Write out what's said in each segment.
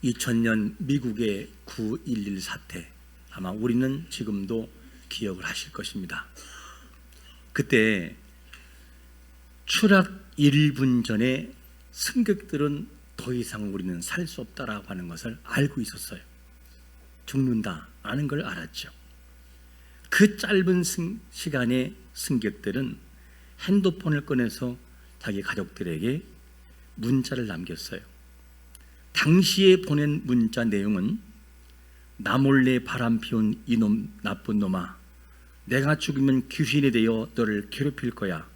2000년 미국의 9.11 사태, 아마 우리는 지금도 기억을 하실 것입니다. 그때 추락 1분 전에 승객들은 더 이상 우리는 살 수 없다라고 하는 것을 알고 있었어요. 죽는다 아는 걸 알았죠. 그 짧은 시간에 승객들은 핸드폰을 꺼내서 자기 가족들에게 문자를 남겼어요. 당시에 보낸 문자 내용은 나 몰래 바람 피운 이놈 나쁜 놈아, 내가 죽으면 귀신이 되어 너를 괴롭힐 거야.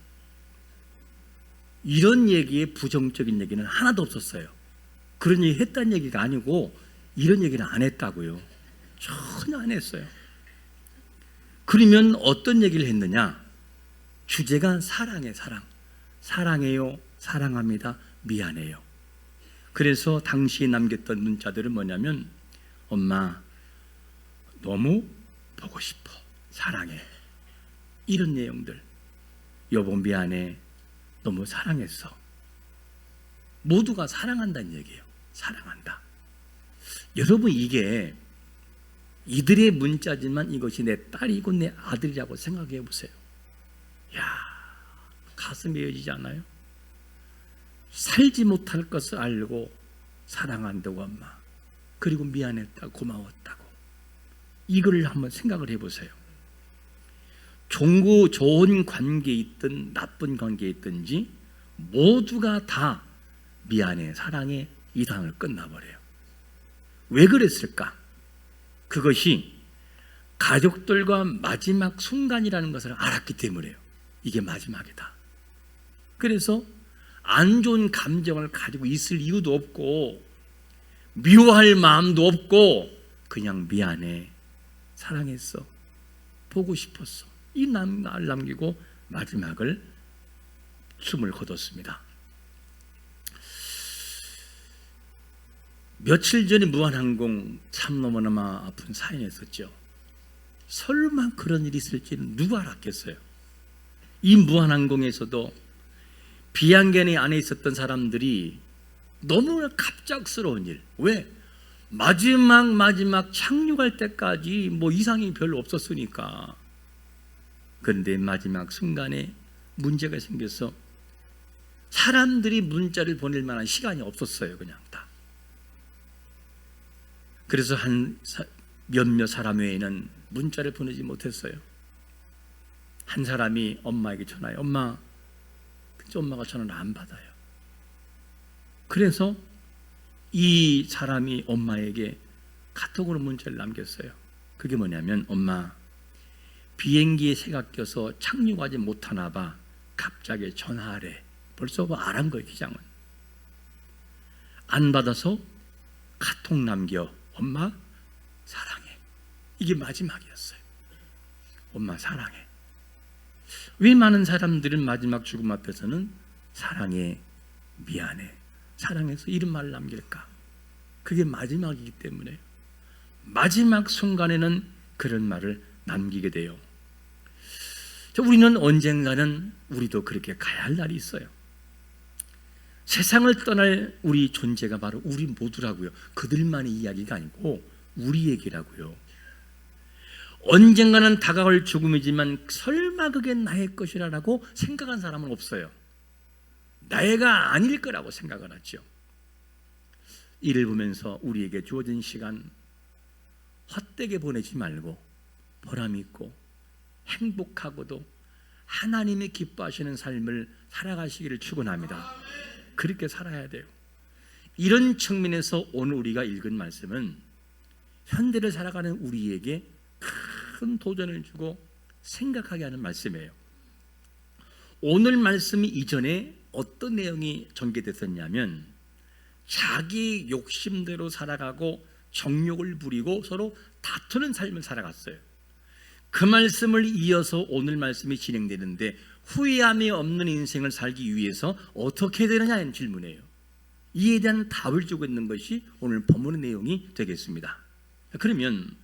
이런 얘기에 부정적인 얘기는 하나도 없었어요. 그런 얘기 했다는 얘기가 아니고 이런 얘기는 안 했다고요. 전혀 안 했어요. 그러면 어떤 얘기를 했느냐? 주제가 사랑해, 사랑. 사랑해요, 사랑합니다, 미안해요. 그래서 당시에 남겼던 문자들은 뭐냐면, 엄마 너무 보고 싶어, 사랑해, 이런 내용들. 여보 미안해, 너무 사랑했어. 모두가 사랑한다는 얘기예요. 사랑한다. 여러분, 이게 이들의 문자지만 이것이 내 딸이고 내 아들이라고 생각해 보세요. 야, 가슴이 여지지 않아요? 살지 못할 것을 알고 사랑한다고 엄마, 그리고 미안했다고, 고마웠다고. 이거를 한번 생각을 해보세요. 좋은 관계에 있든 나쁜 관계에 있든지 모두가 다 미안해, 사랑해, 이상을 끝나버려요. 왜 그랬을까? 그것이 가족들과 마지막 순간이라는 것을 알았기 때문에요. 이게 마지막이다. 그래서 안 좋은 감정을 가지고 있을 이유도 없고 미워할 마음도 없고 그냥 미안해, 사랑했어, 보고 싶었어, 이 말을 남기고 마지막을 숨을 거뒀습니다. 며칠 전에 무한항공 참 너무나 아픈 사연이 있었죠. 설마 그런 일이 있을지는 누가 알았겠어요. 이 무한항공에서도 비행기 안에 있었던 사람들이 너무나 갑작스러운 일. 왜? 마지막 착륙할 때까지 뭐 이상이 별로 없었으니까. 그런데 마지막 순간에 문제가 생겨서 사람들이 문자를 보낼 만한 시간이 없었어요. 그냥 다. 그래서 몇몇 사람 외에는 문자를 보내지 못했어요. 한 사람이 엄마에게 전화해. 엄마, 근데 엄마가 전화를 안 받아요. 그래서 이 사람이 엄마에게 카톡으로 문자를 남겼어요. 그게 뭐냐면, 엄마, 비행기에 새가 껴서 착륙하지 못하나 봐. 갑자기 전화하래. 벌써 뭐 알한 거예요, 기장은. 안 받아서 카톡 남겨. 엄마, 사랑해. 이게 마지막이었어요. 엄마, 사랑해. 왜 많은 사람들은 마지막 죽음 앞에서는 사랑해, 미안해, 사랑해서 이런 말을 남길까? 그게 마지막이기 때문에 마지막 순간에는 그런 말을 남기게 돼요. 우리는 언젠가는 우리도 그렇게 가야 할 날이 있어요. 세상을 떠날 우리 존재가 바로 우리 모두라고요. 그들만의 이야기가 아니고 우리 얘기라고요. 언젠가는 다가올 죽음이지만 설마 그게 나의 것이라고 생각한 사람은 없어요. 나의가 아닐 거라고 생각을 하죠. 이를 보면서 우리에게 주어진 시간 헛되게 보내지 말고 보람 있고 행복하고도 하나님이 기뻐하시는 삶을 살아가시기를 축원합니다. 그렇게 살아야 돼요. 이런 측면에서 오늘 우리가 읽은 말씀은 현대를 살아가는 우리에게 큰 도전을 주고 생각하게 하는 말씀이에요. 오늘 말씀이 이전에 어떤 내용이 전개됐었냐면, 자기 욕심대로 살아가고 정욕을 부리고 서로 다투는 삶을 살아갔어요. 그 말씀을 이어서 오늘 말씀이 진행되는데, 후회함이 없는 인생을 살기 위해서 어떻게 되느냐는 질문이에요. 이에 대한 답을 주고 있는 것이 오늘 본문의 내용이 되겠습니다. 그러면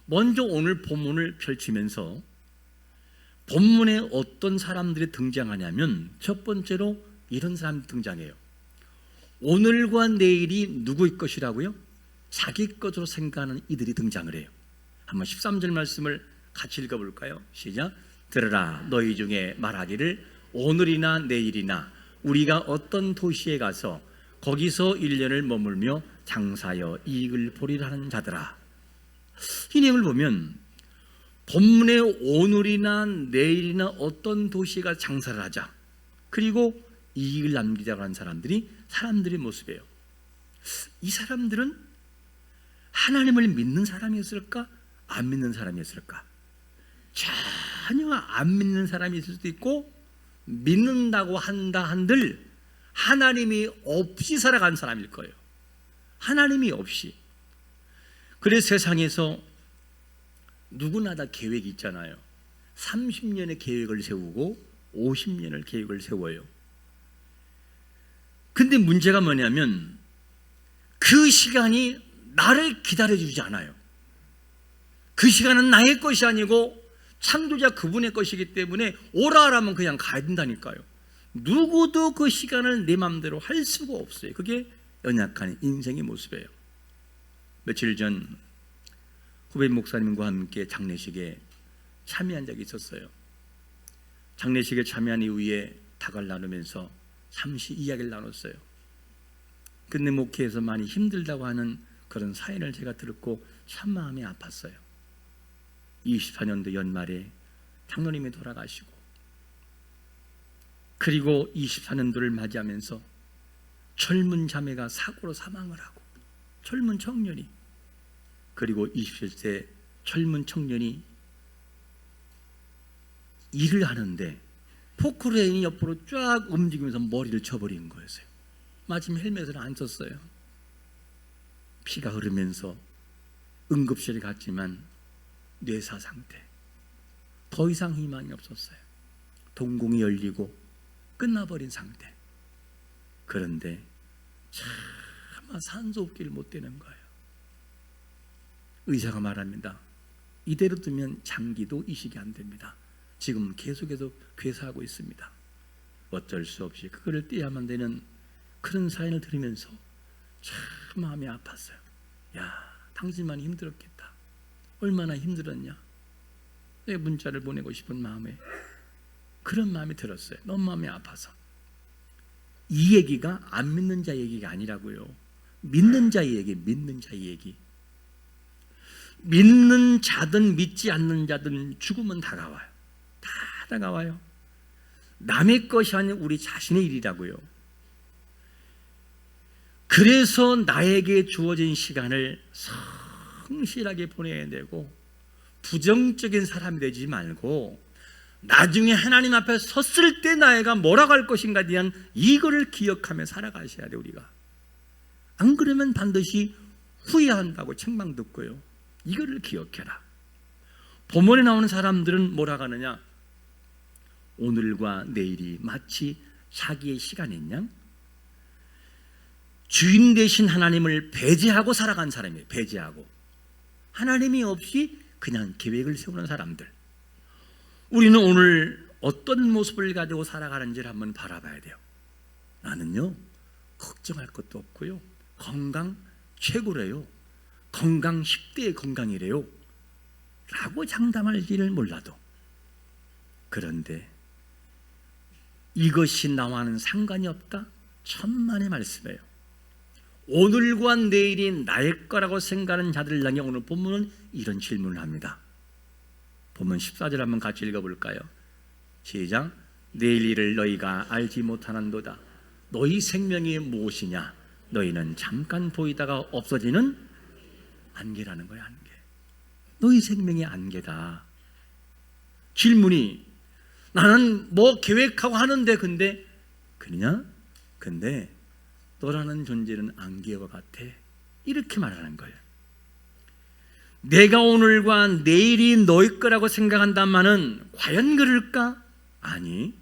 먼저 오늘 본문을 펼치면서 본문에 어떤 사람들이 등장하냐면, 첫 번째로 이런 사람이 등장해요. 오늘과 내일이 누구의 것이라고요? 자기 것으로 생각하는 이들이 등장을 해요. 한번 13절 말씀을 같이 읽어볼까요? 시작. 들으라, 너희 중에 말하기를 오늘이나 내일이나 우리가 어떤 도시에 가서 거기서 1년을 머물며 장사하여 이익을 보리라는 자들아. 이 내용을 보면 본문에 오늘이나 내일이나 어떤 도시에 가서 장사를 하자, 그리고 이익을 남기자고 하는 사람들의 모습이에요. 이 사람들은 하나님을 믿는 사람이었을까? 안 믿는 사람이었을까? 전혀 안 믿는 사람이 있을 수도 있고, 믿는다고 한다 한들 하나님이 없이 살아간 사람일 거예요. 하나님이 없이. 그래서 세상에서 누구나 다 계획이 있잖아요. 30년의 계획을 세우고 50년의 계획을 세워요. 근데 문제가 뭐냐면 그 시간이 나를 기다려주지 않아요. 그 시간은 나의 것이 아니고 창조자 그분의 것이기 때문에 오라 하라면 그냥 가야 된다니까요. 누구도 그 시간을 내 마음대로 할 수가 없어요. 그게 연약한 인생의 모습이에요. 며칠 전 후배 목사님과 함께 장례식에 참여한 적이 있었어요. 장례식에 참여한 이후에 닭을 나누면서 잠시 이야기를 나눴어요. 근데 목회에서 많이 힘들다고 하는 그런 사연을 제가 들었고 참 마음이 아팠어요. 24년도 연말에 장로님이 돌아가시고, 그리고 24년도를 맞이하면서 젊은 자매가 사고로 사망을 하고, 젊은 청년이, 그리고 27세 젊은 청년이 일을 하는데 포크레인이 옆으로 쫙 움직이면서 머리를 쳐버린 거였어요. 마침 헬멧을 안 썼어요. 피가 흐르면서 응급실에 갔지만 뇌사 상태, 더 이상 희망이 없었어요. 동공이 열리고 끝나버린 상태. 그런데 차마 산소호흡기를 못 대는 거예요. 의사가 말합니다. 이대로 두면 장기도 이식이 안 됩니다. 지금 계속해서 괴사하고 있습니다. 어쩔 수 없이 그거를 떼야만 되는 그런 사연을 들으면서 참 마음이 아팠어요. 야, 당신만 힘들었겠다. 얼마나 힘들었냐. 내 문자를 보내고 싶은 마음에 그런 마음이 들었어요. 너무 마음이 아파서. 이 얘기가 안 믿는 자 얘기가 아니라고요. 믿는 자의 얘기, 믿는 자의 얘기. 믿는 자든 믿지 않는 자든 죽음은 다가와요. 다 다가와요. 남의 것이 아닌 우리 자신의 일이라고요. 그래서 나에게 주어진 시간을 성실하게 보내야 되고, 부정적인 사람이 되지 말고 나중에 하나님 앞에 섰을 때 나애가 뭐라고 할 것인가에 대한 이거를 기억하며 살아가셔야 돼요. 우리가 안 그러면 반드시 후회한다고 책망 듣고요. 이거를 기억해라. 본문에 나오는 사람들은 뭐라고 하느냐, 오늘과 내일이 마치 자기의 시간인 양 주인 되신 하나님을 배제하고 살아간 사람이에요. 배제하고. 하나님이 없이 그냥 계획을 세우는 사람들. 우리는 오늘 어떤 모습을 가지고 살아가는지를 한번 바라봐야 돼요. 나는요, 걱정할 것도 없고요, 건강 최고래요, 건강 10대의 건강이래요 라고 장담할지를 몰라도, 그런데 이것이 나와는 상관이 없다? 천만의 말씀이에요. 오늘과 내일이 나의 거라고 생각하는 자들을 향해 오늘 본문은 이런 질문을 합니다. 본문 14절 한번 같이 읽어볼까요? 시작. 내일 일을 너희가 알지 못하는도다. 너희 생명이 무엇이냐? 너희는 잠깐 보이다가 없어지는 안개라는 거야. 안개. 너희 생명이 안개다. 질문이, 나는 뭐 계획하고 하는데 근데 그러냐? 근데 너라는 존재는 안개와 같아. 이렇게 말하는 거예요. 내가 오늘과 내일이 너희 거라고 생각한다마는 과연 그럴까? 아니,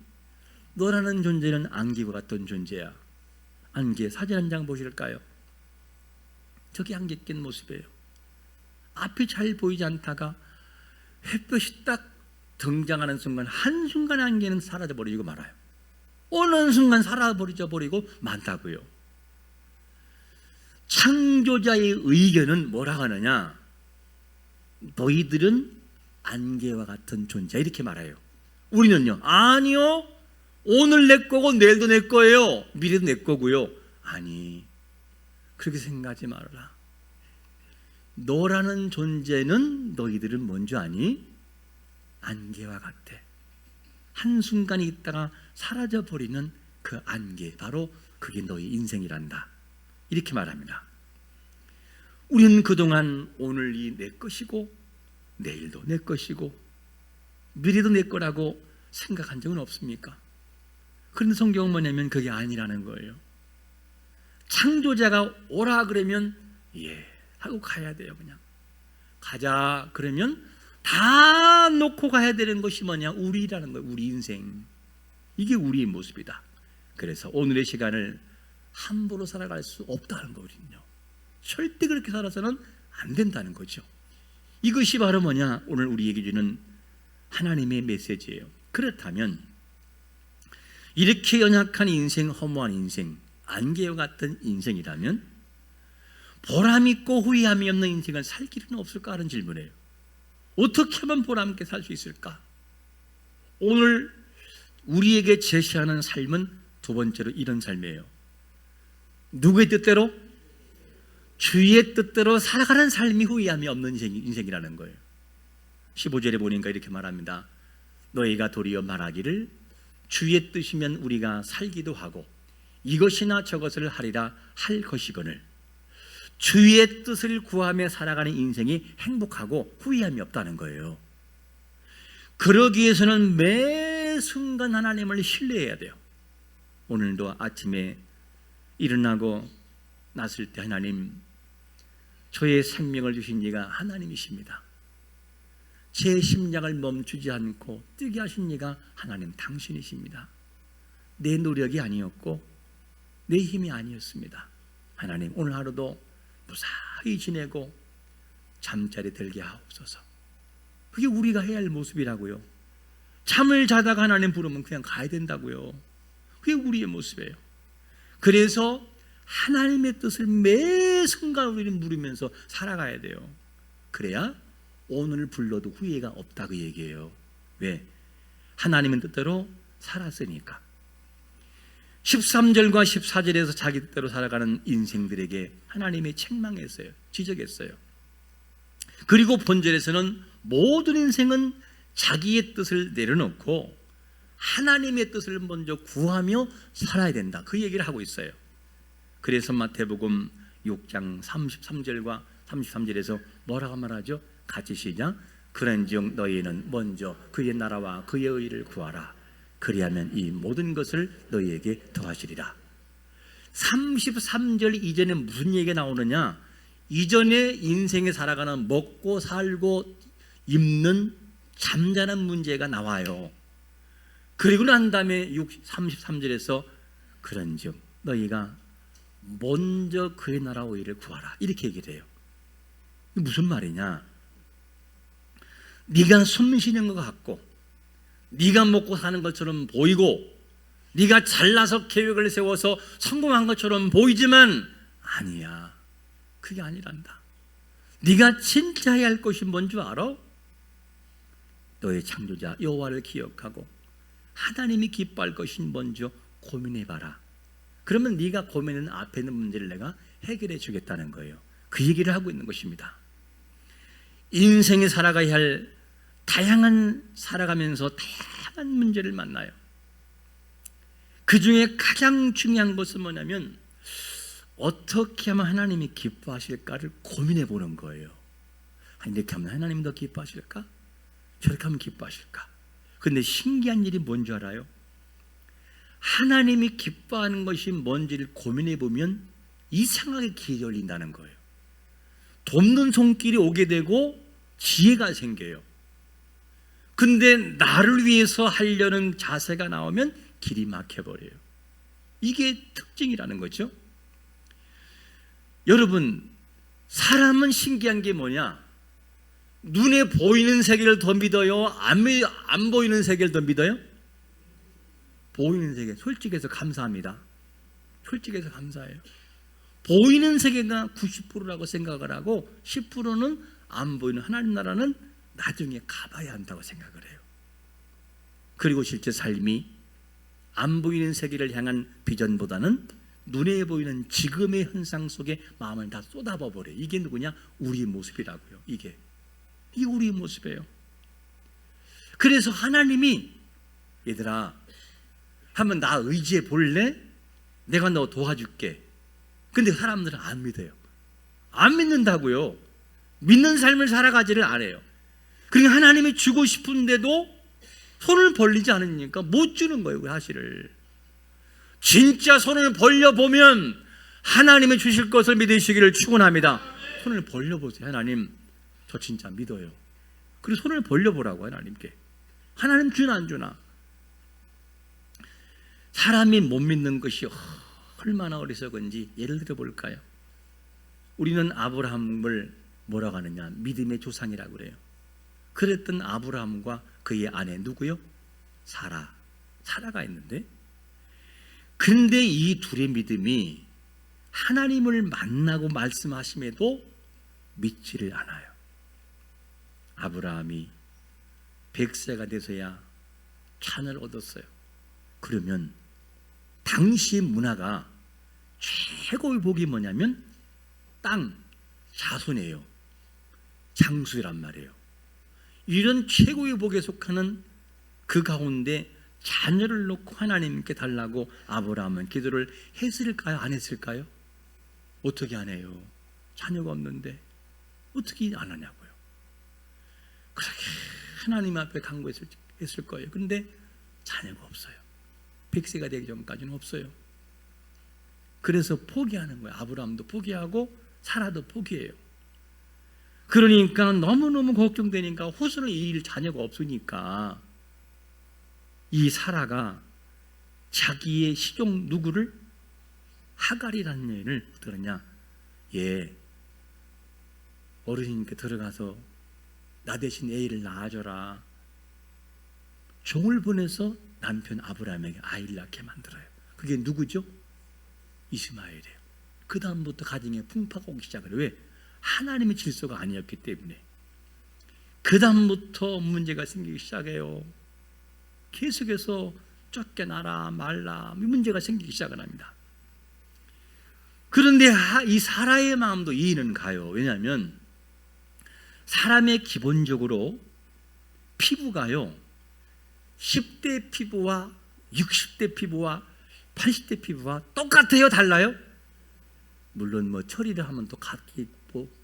너라는 존재는 안개와 같은 존재야. 안개 사진 한 장 보실까요? 저기 안개 낀 모습이에요. 앞이 잘 보이지 않다가 햇볕이 딱 등장하는 순간 한순간에 안개는 사라져버리고 말아요. 어느 순간 사라져버리고 만다고요. 창조자의 의견은 뭐라 하느냐? 너희들은 안개와 같은 존재, 이렇게 말해요. 우리는요, 아니요, 오늘 내 거고 내일도 내 거예요, 미래도 내 거고요. 아니, 그렇게 생각하지 말아라. 너라는 존재는 너희들은 뭔지 아니? 안개와 같아. 한순간에 있다가 사라져버리는 그 안개, 바로 그게 너희 인생이란다, 이렇게 말합니다. 우리는 그동안 오늘이 내 것이고 내일도 내 것이고 미래도 내 거라고 생각한 적은 없습니까? 그런데 성경은 뭐냐면 그게 아니라는 거예요. 창조자가 오라 그러면 예 하고 가야 돼요. 그냥 가자 그러면 다 놓고 가야 되는 것이 뭐냐? 우리라는 거예요. 우리 인생. 이게 우리의 모습이다. 그래서 오늘의 시간을 함부로 살아갈 수 없다는 거거든요. 절대 그렇게 살아서는 안 된다는 거죠. 이것이 바로 뭐냐? 오늘 우리에게 주는 하나님의 메시지예요. 그렇다면 이렇게 연약한 인생, 허무한 인생, 안개와 같은 인생이라면 보람 있고 후회함이 없는 인생을 살 길은 없을까 하는 질문이에요. 어떻게 하면 보람 있게 살 수 있을까? 오늘 우리에게 제시하는 삶은 두 번째로 이런 삶이에요. 누구의 뜻대로? 주의 뜻대로 살아가는 삶이 후회함이 없는 인생이라는 거예요. 15절에 보니까 이렇게 말합니다. 너희가 도리어 말하기를 주의 뜻이면 우리가 살기도 하고 이것이나 저것을 하리라 할 것이거늘 주의 뜻을 구하며 살아가는 인생이 행복하고 후회함이 없다는 거예요. 그러기 위해서는 매 순간 하나님을 신뢰해야 돼요. 오늘도 아침에 일어나고 났을 때 하나님, 저의 생명을 주신 이가 하나님이십니다. 제 심장을 멈추지 않고 뛰게 하신 이가 하나님 당신이십니다. 내 노력이 아니었고 내 힘이 아니었습니다. 하나님, 오늘 하루도 무사히 지내고 잠자리 들게 하옵소서. 그게 우리가 해야 할 모습이라고요. 잠을 자다가 하나님 부르면 그냥 가야 된다고요. 그게 우리의 모습이에요. 그래서 하나님의 뜻을 매 순간 우리는 물으면서 살아가야 돼요. 그래야 오늘 불러도 후회가 없다, 그 얘기예요. 왜? 하나님의 뜻대로 살았으니까. 13절과 14절에서 자기 뜻대로 살아가는 인생들에게 하나님이 책망했어요. 지적했어요. 그리고 본절에서는 모든 인생은 자기의 뜻을 내려놓고 하나님의 뜻을 먼저 구하며 살아야 된다, 그 얘기를 하고 있어요. 그래서 마태복음 6장 33절과 33절에서 뭐라고 말하죠? 같이 시작. 그런즉 너희는 먼저 그의 나라와 그의 의를 구하라. 그리하면 이 모든 것을 너희에게 더하시리라. 33절 이전에 무슨 얘기가 나오느냐? 이전에 인생에 살아가는 먹고 살고 입는 잠자는 문제가 나와요. 그리고 난 다음에 33절에서 그런즉 너희가 먼저 그의 나라와 의를 구하라, 이렇게 얘기를 해요. 무슨 말이냐? 네가 숨 쉬는 것 같고 네가 먹고 사는 것처럼 보이고 네가 잘나서 계획을 세워서 성공한 것처럼 보이지만 아니야, 그게 아니란다. 네가 진짜 해야 할 것이 뭔 줄 알아? 너의 창조자 여호와를 기억하고 하나님이 기뻐할 것이 뭔지 고민해봐라. 그러면 네가 고민하는 앞에 있는 문제를 내가 해결해 주겠다는 거예요. 그 얘기를 하고 있는 것입니다. 인생에 살아가야 할 살아가면서 다양한 문제를 만나요. 그 중에 가장 중요한 것은 뭐냐면 어떻게 하면 하나님이 기뻐하실까를 고민해 보는 거예요. 이렇게 하면 하나님 더 기뻐하실까? 저렇게 하면 기뻐하실까? 그런데 신기한 일이 뭔지 알아요? 하나님이 기뻐하는 것이 뭔지를 고민해 보면 이상하게 길이 열린다는 거예요. 돕는 손길이 오게 되고 지혜가 생겨요. 근데 나를 위해서 하려는 자세가 나오면 길이 막혀버려요. 이게 특징이라는 거죠. 여러분, 사람은 신기한 게 뭐냐? 눈에 보이는 세계를 더 믿어요? 안 보이는 세계를 더 믿어요? 보이는 세계. 솔직해서 감사합니다. 솔직해서 감사해요. 보이는 세계가 90%라고 생각을 하고 10%는 안 보이는 하나님 나라는 나중에 가봐야 한다고 생각을 해요. 그리고 실제 삶이 안 보이는 세계를 향한 비전보다는 눈에 보이는 지금의 현상 속에 마음을 다 쏟아봐 버려요. 이게 누구냐? 우리 모습이라고요. 이게 우리 모습이에요. 그래서 하나님이 얘들아 한번 나 의지해 볼래? 내가 너 도와줄게. 근데 사람들은 안 믿어요. 안 믿는다고요. 믿는 삶을 살아가지를 않아요. 그러니까 하나님이 주고 싶은데도 손을 벌리지 않으니까 못 주는 거예요. 그 사실을. 진짜 손을 벌려보면 하나님이 주실 것을 믿으시기를 축원합니다. 손을 벌려보세요. 하나님 저 진짜 믿어요. 그리고 손을 벌려보라고 하나님께. 하나님 주나 안 주나. 사람이 못 믿는 것이 얼마나 어리석은지 예를 들어 볼까요? 우리는 아브라함을 뭐라고 하느냐? 믿음의 조상이라고 그래요. 그랬던 아브라함과 그의 아내 누구요? 사라가 있는데, 근데 이 둘의 믿음이 하나님을 만나고 말씀하심에도 믿지를 않아요. 아브라함이 100세가 돼서야 자녀를 얻었어요. 그러면 당시 문화가 최고의 복이 뭐냐면 땅, 자손이에요. 장수란 말이에요. 이런 최고의 복에 속하는 그 가운데 자녀를 놓고 하나님께 달라고 아브라함은 기도를 했을까요? 안 했을까요? 어떻게 안 해요? 자녀가 없는데 어떻게 안 하냐고요. 그렇게 하나님 앞에 간구했을 거예요. 근데 자녀가 없어요. 100세가 되기 전까지는 없어요. 그래서 포기하는 거예요. 아브라함도 포기하고 사라도 포기해요. 그러니까 너무너무 걱정되니까 후손을 이을 자녀가 없으니까 이 사라가 자기의 시종 누구를? 하갈이라는 애를 들었냐? 얘 어르신께 들어가서 나 대신 애를 낳아줘라. 종을 보내서 남편 아브라함에게 아이를 낳게 만들어요. 그게 누구죠? 이스마엘이에요. 그 다음부터 가정에 풍파가 오기 시작을 해요. 왜? 하나님의 질서가 아니었기 때문에. 그 다음부터 문제가 생기기 시작해요. 계속해서 쫓겨나라 말라 문제가 생기기 시작을 합니다. 그런데 이 사라의 마음도 이해는 가요. 왜냐하면 사람의 기본적으로 피부가요 10대 피부와 60대 피부와 80대 피부와 똑같아요? 달라요? 물론 뭐 처리를 하면 또 같이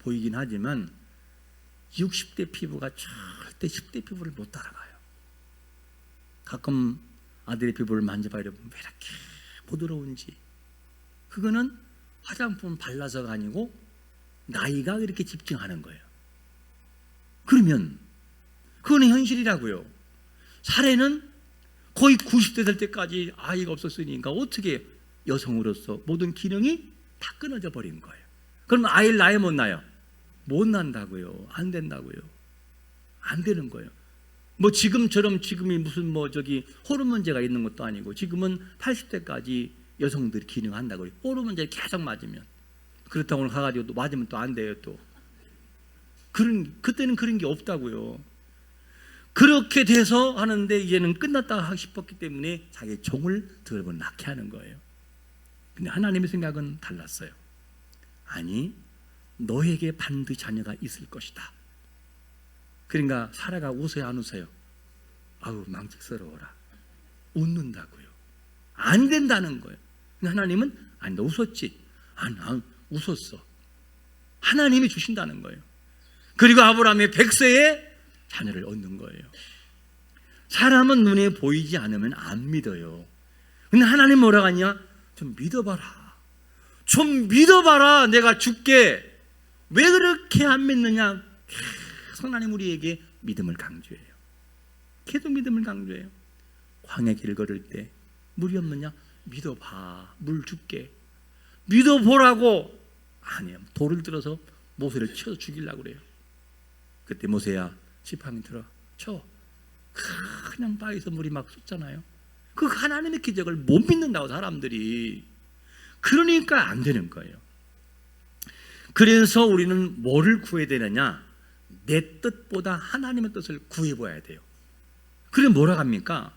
보이긴 하지만 60대 피부가 절대 10대 피부를 못 따라가요. 가끔 아들의 피부를 만져봐야 왜 이렇게 부드러운지. 그거는 화장품 발라서가 아니고 나이가 이렇게 집중하는 거예요. 그러면 그거는 현실이라고요. 사례는 거의 90대 될 때까지 아이가 없었으니까 어떻게 여성으로서 모든 기능이 다 끊어져 버린 거예요. 그럼 아이를 낳아요, 못 낳아요? 못 낳는다고요. 안 된다고요. 안 되는 거예요. 뭐 지금이 무슨 호르몬제가 있는 것도 아니고 지금은 80대까지 여성들이 기능한다고요. 호르몬제 계속 맞으면. 그렇다고 오늘 가가지고 또 맞으면 또 안 돼요, 또. 그때는 그런 게 없다고요. 그렇게 돼서 하는데 이제는 끝났다 싶었기 때문에 자기 종을 들어보고 낳게 하는 거예요. 근데 하나님의 생각은 달랐어요. 아니, 너에게 반드시 자녀가 있을 것이다. 그러니까 사라가 웃어요, 안 웃어요? 아우, 망측스러워라. 웃는다고요. 안 된다는 거예요. 근데 하나님은 아니, 너 웃었지? 아니, 웃었어. 하나님이 주신다는 거예요. 그리고 아브라함이 100세에 자녀를 얻는 거예요. 사람은 눈에 보이지 않으면 안 믿어요. 근데 하나님 뭐라고 하냐? 좀 믿어봐라. 좀 믿어봐라. 내가 줄게. 왜 그렇게 안 믿느냐? 계속 하나님 우리에게 믿음을 강조해요. 계속 믿음을 강조해요. 광야 길 걸을 때 물이 없느냐? 믿어봐. 물 줄게. 믿어보라고. 아니야. 돌을 들어서 모세를 쳐서 죽이려고 그래요. 그때 모세야 지팡이 들어 쳐. 그냥 바위에서 물이 막 쏟잖아요. 그 하나님의 기적을 못 믿는다고 사람들이. 그러니까 안 되는 거예요. 그래서 우리는 뭐를 구해야 되느냐? 내 뜻보다 하나님의 뜻을 구해봐야 돼요. 그래 뭐라고 합니까?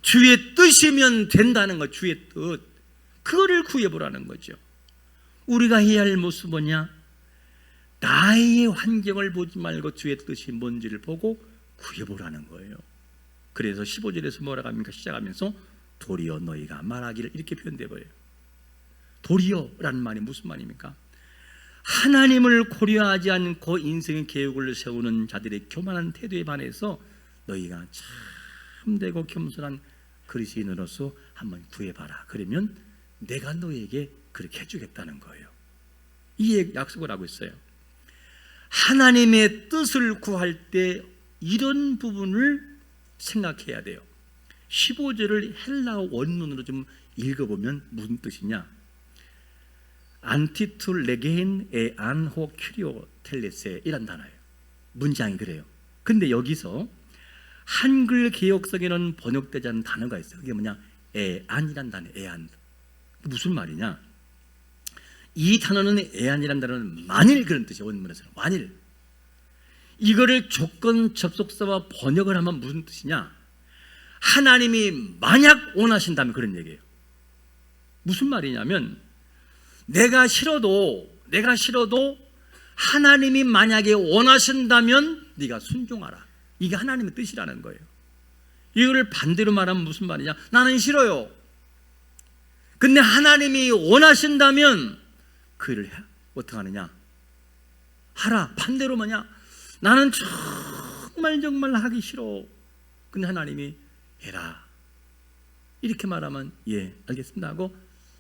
주의 뜻이면 된다는 거, 주의 뜻. 그거를 구해보라는 거죠. 우리가 해야 할 모습은 뭐냐? 나의 환경을 보지 말고 주의 뜻이 뭔지를 보고 구해보라는 거예요. 그래서 15절에서 뭐라고 합니까? 시작하면서 도리어 너희가 말하기를, 이렇게 표현되어 버려요. 도리어라는 말이 무슨 말입니까? 하나님을 고려하지 않고 인생의 계획을 세우는 자들의 교만한 태도에 반해서 너희가 참되고 겸손한 그리스도인으로서 한번 구해봐라. 그러면 내가 너에게 그렇게 해주겠다는 거예요. 이 약속을 하고 있어요. 하나님의 뜻을 구할 때 이런 부분을 생각해야 돼요. 15절을 헬라어 원문으로 좀 읽어보면 무슨 뜻이냐? 안티투 레게인 에 안호 큐리오 텔레세 이란 단어예요. 문장이 그래요. 근데 여기서 한글 개역성에는 번역되지 않은 단어가 있어요. 그게 뭐냐? 애안이란 단어. 애안. 무슨 말이냐? 이 단어는 애안이란 단어는 만일, 그런 뜻이에요. 원문에서는 만일. 이거를 조건 접속사와 번역을 하면 무슨 뜻이냐? 하나님이 만약 원하신다면, 그런 얘기예요. 무슨 말이냐면 내가 싫어도 하나님이 만약에 원하신다면 네가 순종하라. 이게 하나님의 뜻이라는 거예요. 이거를 반대로 말하면 무슨 말이냐? 나는 싫어요. 근데 하나님이 원하신다면 그 일을 어떻게 하느냐? 하라. 반대로 뭐냐? 나는 정말 하기 싫어. 근데 하나님이 해라. 이렇게 말하면 예, 알겠습니다 하고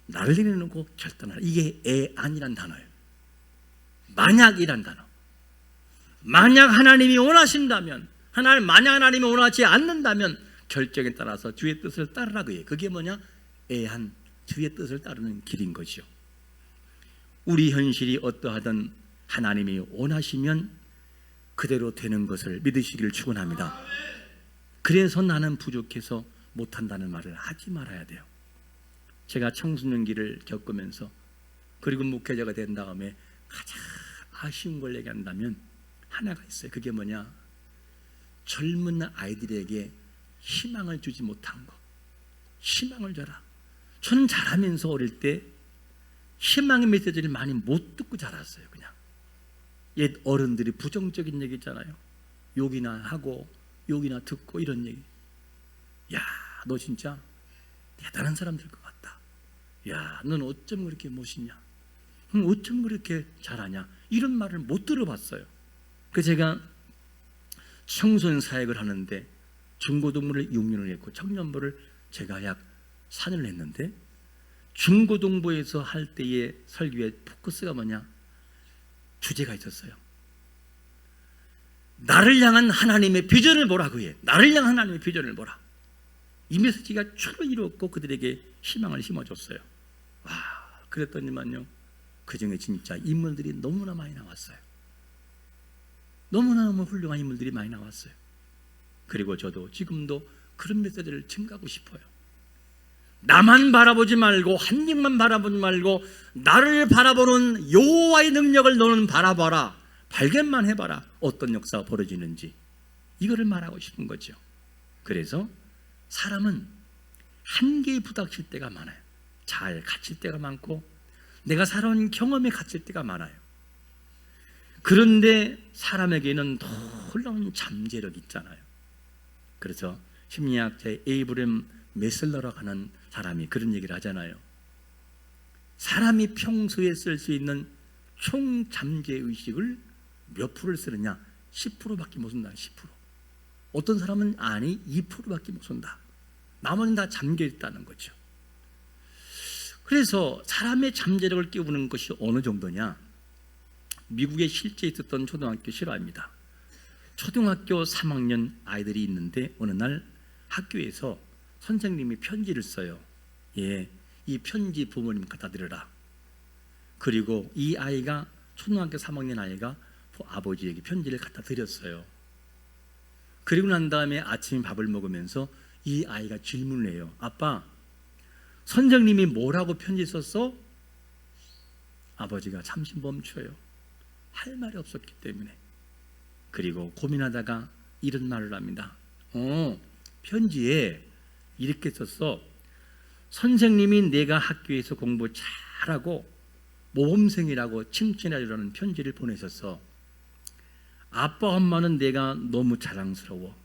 나를 내려놓고 결단하라. 이게 애안이란 단어예요. 만약이란 단어. 만약 하나님이 원하신다면, 만약 하나님이 원하지 않는다면 결정에 따라서 주의 뜻을 따르라. 그게 뭐냐? 애안, 주의 뜻을 따르는 길인 것이요. 우리 현실이 어떠하든 하나님이 원하시면 그대로 되는 것을 믿으시기를 축원합니다. 그래서 나는 부족해서 못한다는 말을 하지 말아야 돼요. 제가 청소년기를 겪으면서 그리고 목회자가 된 다음에 가장 아쉬운 걸 얘기한다면 하나가 있어요. 그게 뭐냐? 젊은 아이들에게 희망을 주지 못한 거. 희망을 줘라. 저는 자라면서 어릴 때 희망의 메시지를 많이 못 듣고 자랐어요. 그냥 옛 어른들이 부정적인 얘기 있잖아요. 욕이나 하고 욕이나 듣고 이런 얘기. 야, 너 진짜 대단한 사람 될 것 같다. 야, 넌 어쩜 그렇게 멋있냐? 어쩜 그렇게 잘하냐? 이런 말을 못 들어봤어요. 그래서 제가 청소년 사역을 하는데 중고등부를 6년을 했고 청년부를 제가 약 4년을 했는데, 중고등부에서 할 때의 설교의 포커스가 뭐냐? 주제가 있었어요. 나를 향한 하나님의 비전을 보라고 해. 나를 향한 하나님의 비전을 보라. 이 메시지가 주로 이루었고 그들에게 희망을 심어줬어요. 와, 그랬더니만요, 그 중에 진짜 인물들이 너무나 많이 나왔어요. 너무나 훌륭한 인물들이 많이 나왔어요. 그리고 저도 지금도 그런 메시지를 증가하고 싶어요. 나만 바라보지 말고, 한 입만 바라보지 말고 나를 바라보는 여호와의 능력을 너는 바라봐라. 발견만 해봐라. 어떤 역사가 벌어지는지. 이거를 말하고 싶은 거죠. 그래서 사람은 한계에 부닥칠 때가 많아요. 잘 갇힐 때가 많고 내가 살아온 경험에 갇힐 때가 많아요. 그런데 사람에게는 놀라운 잠재력이 있잖아요. 그래서 심리학자 에이브램 메슬러라고 하는 사람이 그런 얘기를 하잖아요. 사람이 평소에 쓸 수 있는 총 잠재의식을 몇 프로를 쓰느냐? 10%밖에 못 쓴다. 10%. 어떤 사람은 아니 2%밖에 못 쓴다. 나머지는 다 잠겨 있다는 거죠. 그래서 사람의 잠재력을 깨우는 것이 어느 정도냐? 미국에 실제 있었던 초등학교 실화입니다. 초등학교 3학년 아이들이 있는데 어느 날 학교에서 선생님이 편지를 써요. 예, 이 편지 부모님 갖다 드려라. 그리고 이 아이가, 초등학교 3학년 아이가 아버지에게 편지를 갖다 드렸어요. 그리고 난 다음에 아침에 밥을 먹으면서 이 아이가 질문을 해요. 아빠, 선생님이 뭐라고 편지 썼어? 아버지가 잠시 멈춰요. 할 말이 없었기 때문에. 그리고 고민하다가 이런 말을 합니다. 편지에 이렇게 썼어. 선생님이 내가 학교에서 공부 잘하고 모범생이라고 칭찬해주라는 편지를 보내셨어. 아빠 엄마는 내가 너무 자랑스러워.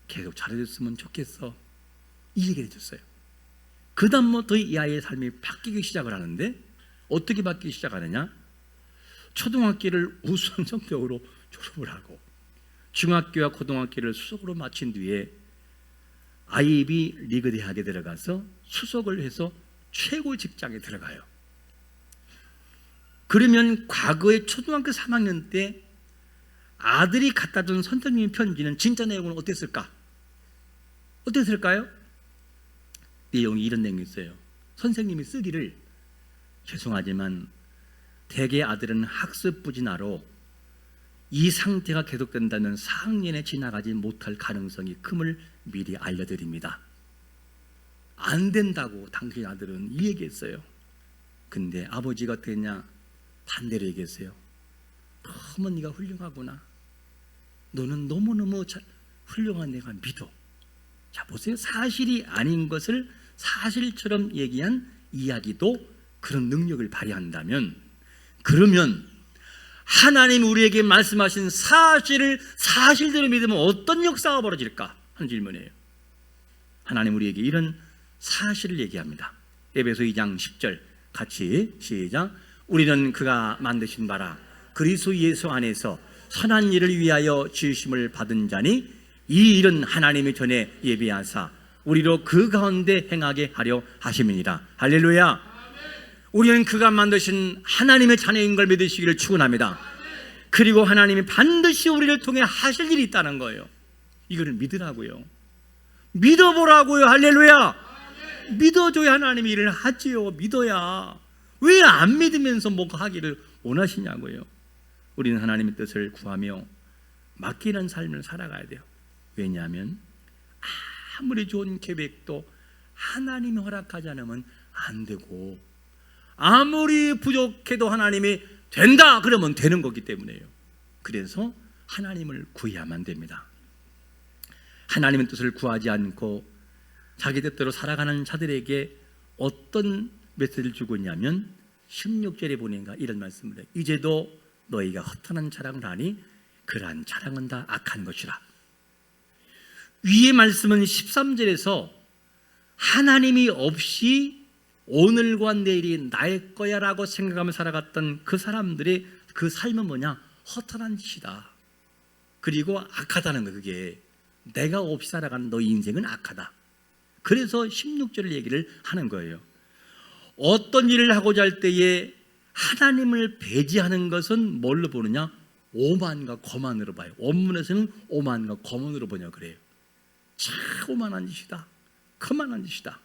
계속 잘해줬으면 좋겠어. 이 얘기를 해줬어요. 그 다음부터 이 아이의 삶이 바뀌기 시작을 하는데, 어떻게 바뀌기 시작하느냐? 초등학교를 우수한 성적으로 졸업을 하고 중학교와 고등학교를 수석으로 마친 뒤에 아이비 리그 대학에 들어가서 수석을 해서 최고 직장에 들어가요. 그러면 과거에 초등학교 3학년 때 아들이 갖다 준 선생님의 편지는 진짜 내용은 어땠을까? 어땠을까요? 내용이 이런 내용이 있어요. 선생님이 쓰기를, 죄송하지만 대개 아들은 학습 부진화로 이 상태가 계속된다면 4학년에 지나가지 못할 가능성이 큼을 미리 알려드립니다. 안 된다고 당신 아들은 이 얘기했어요. 근데 아버지가 어떻게 했냐? 반대로 얘기했어요. 너무 네가 훌륭하구나. 너는 너무너무 훌륭한 내가 믿어. 자, 보세요. 사실이 아닌 것을 사실처럼 얘기한 이야기도 그런 능력을 발휘한다면, 그러면 하나님 우리에게 말씀하신 사실을 사실대로 믿으면 어떤 역사가 벌어질까 하는 질문이에요. 하나님 우리에게 이런 사실을 얘기합니다. 에베소 2장 10절 같이 시작. 우리는 그가 만드신 바라 그리스도 예수 안에서 선한 일을 위하여 지으심을 받은 자니 이 일은 하나님이 전에 예비하사 우리로 그 가운데 행하게 하려 하심이니라. 할렐루야. 우리는 그가 만드신 하나님의 자녀인 걸 믿으시기를 축원합니다. 그리고 하나님이 반드시 우리를 통해 하실 일이 있다는 거예요. 이거를 믿으라고요. 믿어보라고요. 할렐루야. 믿어줘야 하나님이 일을 하지요. 믿어야. 왜 안 믿으면서 뭔가 하기를 원하시냐고요. 우리는 하나님의 뜻을 구하며 맡기는 삶을 살아가야 돼요. 왜냐하면 아무리 좋은 계획도 하나님이 허락하지 않으면 안 되고, 아무리 부족해도 하나님이 된다 그러면 되는 거기 때문에요. 그래서 하나님을 구해야만 됩니다. 하나님의 뜻을 구하지 않고 자기 뜻대로 살아가는 자들에게 어떤 메시지를 주고 있냐면 16절에 보니까 이런 말씀을 해요. 이제도 너희가 허탄한 자랑을 하니 그러한 자랑은 다 악한 것이라. 위의 말씀은 13절에서 하나님이 없이 오늘과 내일이 나의 거야 라고 생각하며 살아갔던 그 사람들의 그 삶은 뭐냐? 허탄한 짓이다. 그리고 악하다는 거예요. 그게 내가 없이 살아가는 너희 인생은 악하다. 그래서 16절을 얘기를 하는 거예요. 어떤 일을 하고자 할 때에 하나님을 배제하는 것은 뭘로 보느냐? 오만과 거만으로 봐요. 원문에서는 오만과 거만으로 보냐 그래요. 참 오만한 짓이다. 거만한 짓이다.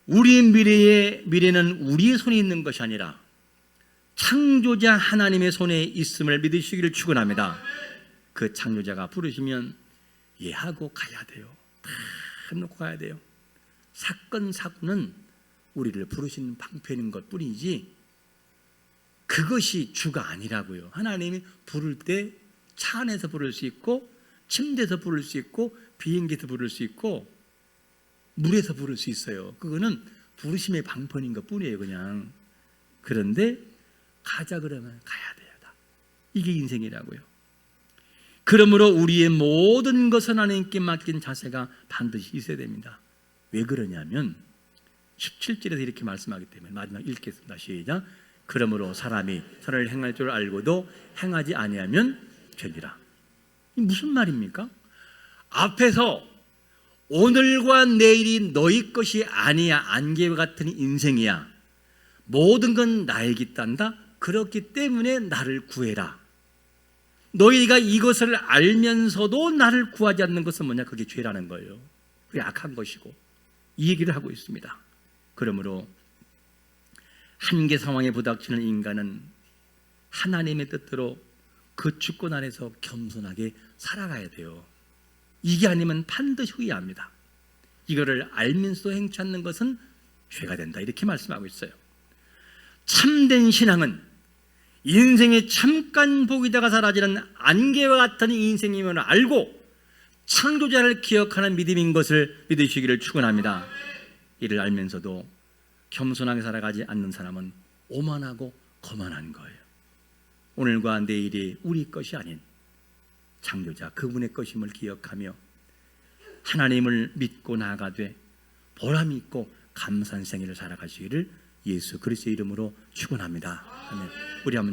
우리의 미래는 우리의 손에 있는 것이 아니라 창조자 하나님의 손에 있음을 믿으시기를 축원합니다. 그 창조자가 부르시면 예하고 가야 돼요. 다 놓고 가야 돼요. 사건 사고는 우리를 부르시는 방편인 것 뿐이지 그것이 주가 아니라고요. 하나님이 부를 때 차 안에서 부를 수 있고, 침대에서 부를 수 있고, 비행기에서 부를 수 있고, 물에서 부를 수 있어요. 그거는 부르심의 방편인 것 뿐이에요. 그냥. 그런데 가자 그러면 가야 돼요. 이게 인생이라고요. 그러므로 우리의 모든 것은 하나님께 맡긴 자세가 반드시 있어야 됩니다. 왜 그러냐면 17절에서 이렇게 말씀하기 때문에 마지막 읽겠습니다. 시작. 그러므로 사람이 선을 행할 줄 알고도 행하지 아니하면 죄니라. 이 무슨 말입니까? 앞에서 오늘과 내일이 너희 것이 아니야, 안개와 같은 인생이야, 모든 건 나에게 딴다. 그렇기 때문에 나를 구해라. 너희가 이것을 알면서도 나를 구하지 않는 것은 뭐냐? 그게 죄라는 거예요. 그게 악한 것이고, 이 얘기를 하고 있습니다. 그러므로 한계 상황에 부닥치는 인간은 하나님의 뜻대로 그 주권 안에서 겸손하게 살아가야 돼요. 이게 아니면 반드시 후회합니다. 이거를 알면서도 행치 않는 것은 죄가 된다. 이렇게 말씀하고 있어요. 참된 신앙은 인생의 잠깐 보이다가 사라지는 안개와 같은 인생임을 알고 창조자를 기억하는 믿음인 것을 믿으시기를 축원합니다. 이를 알면서도 겸손하게 살아가지 않는 사람은 오만하고 거만한 거예요. 오늘과 내일이 우리 것이 아닌 창조자 그분의 것임을 기억하며 하나님을 믿고 나아가되 보람 있고 감사한 생애를 살아가시기를 예수 그리스도의 이름으로 축원합니다. 아멘. 우리 한번